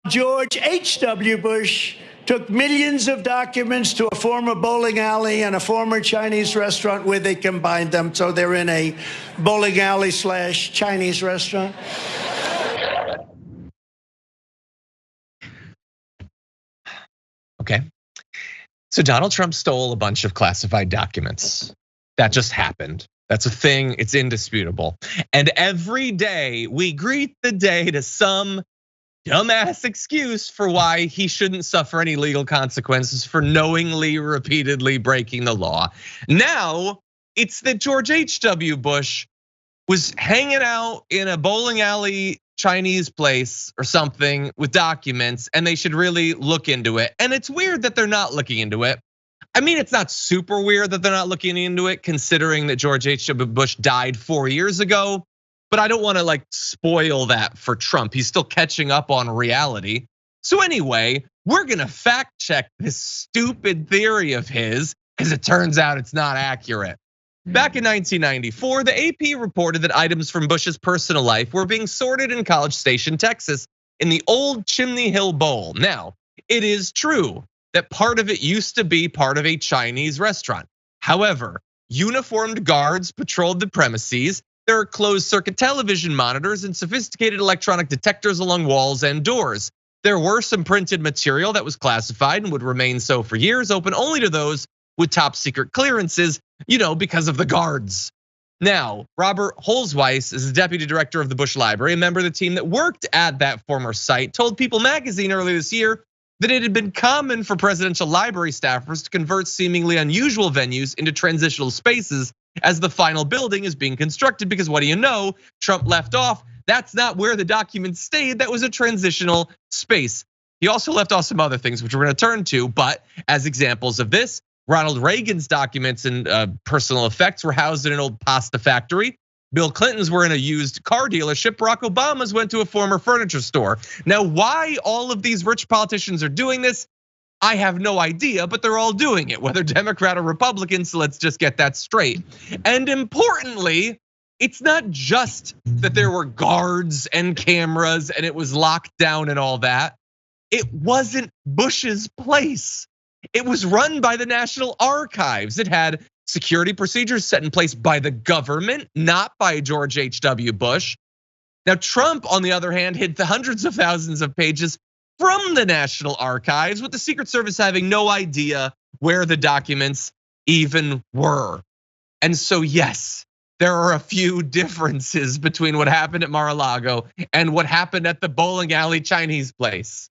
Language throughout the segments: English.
George H.W. Bush took millions of documents to a former bowling alley and a former Chinese restaurant where they combined them. So they're in a bowling alley / Chinese restaurant. Okay. So Donald Trump stole a bunch of classified documents. That just happened. That's a thing, it's indisputable. And every day we greet the day to some dumbass excuse for why he shouldn't suffer any legal consequences for knowingly, repeatedly breaking the law. Now, it's that George H.W. Bush was hanging out in a bowling alley Chinese place or something with documents, and they should really look into it. And it's weird that they're not looking into it. I mean, it's not super weird that they're not looking into it, considering that George H.W. Bush died 4 years ago. But I don't want to like spoil that for Trump. He's still catching up on reality. So anyway, we're gonna fact check this stupid theory of his, because it turns out it's not accurate. Back in 1994, the AP reported that items from Bush's personal life were being sorted in College Station, Texas, in the old Chimney Hill Bowl. Now, it is true that part of it used to be part of a Chinese restaurant. However, uniformed guards patrolled the premises. There are closed circuit television monitors and sophisticated electronic detectors along walls and doors. There were some printed material that was classified and would remain so for years, open only to those with top secret clearances, because of the guards. Now, Robert Holzweiss is the deputy director of the Bush Library, a member of the team that worked at that former site, told People magazine earlier this year that it had been common for presidential library staffers to convert seemingly unusual venues into transitional spaces as the final building is being constructed, because what do you know, Trump left off, that's not where the documents stayed, that was a transitional space. He also left off some other things, which we're gonna turn to, but as examples of this, Ronald Reagan's documents and personal effects were housed in an old pasta factory. Bill Clinton's were in a used car dealership. Barack Obama's went to a former furniture store. Now, why all of these rich politicians are doing this, I have no idea, but they're all doing it, whether Democrat or Republican, so let's just get that straight. And importantly, it's not just that there were guards and cameras and it was locked down and all that. It wasn't Bush's place. It was run by the National Archives. It had security procedures set in place by the government, not by George H.W. Bush. Now, Trump, on the other hand, hid the hundreds of thousands of pages from the National Archives, with the Secret Service having no idea where the documents even were. And so, yes, there are a few differences between what happened at Mar-a-Lago and what happened at the bowling alley Chinese place.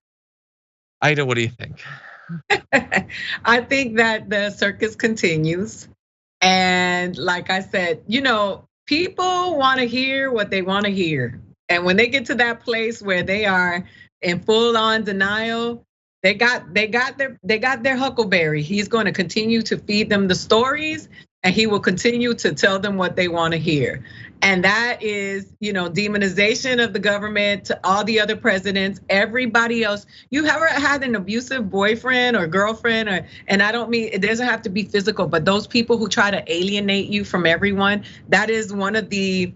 Aida, what do you think? I think that the circus continues. And like I said, people want to hear what they want to hear. And when they get to that place where they are in full on denial, they got their huckleberry. He's going to continue to feed them the stories, and he will continue to tell them what they want to hear. And that is, demonization of the government to all the other presidents, everybody else. You ever had an abusive boyfriend or girlfriend, and I don't mean, it doesn't have to be physical, but those people who try to alienate you from everyone, that is one of the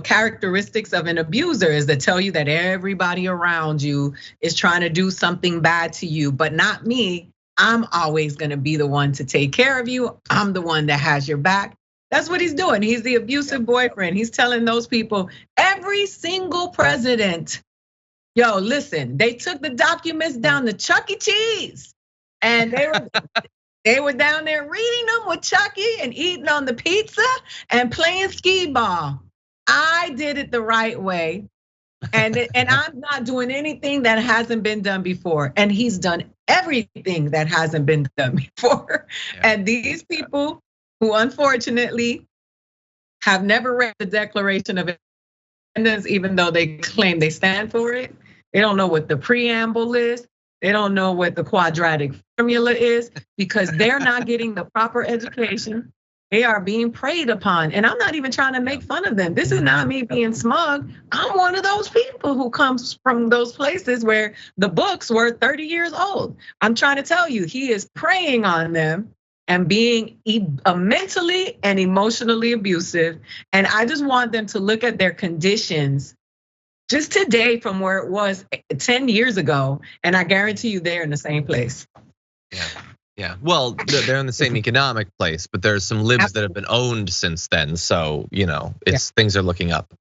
characteristics of an abuser, is to tell you that everybody around you is trying to do something bad to you, but not me. I'm always gonna be the one to take care of you. I'm the one that has your back. That's what he's doing. He's the abusive boyfriend. He's telling those people, every single president, listen, they took the documents down to Chuck E. Cheese, and they were down there reading them with Chucky and eating on the pizza and playing skee ball. I did it the right way. And I'm not doing anything that hasn't been done before. And he's done everything that hasn't been done before. Yeah. And these people who unfortunately have never read the Declaration of Independence, even though they claim they stand for it, they don't know what the preamble is. They don't know what the quadratic formula is, because they're not getting the proper education. They are being preyed upon. And I'm not even trying to make fun of them. This is not me being smug. I'm one of those people who comes from those places where the books were 30 years old. I'm trying to tell you, he is preying on them and being mentally and emotionally abusive. And I just want them to look at their conditions just today from where it was 10 years ago. And I guarantee you they're in the same place. Yeah. Well, they're in the same economic place, but there's some libs that have been owned since then. So, things are looking up.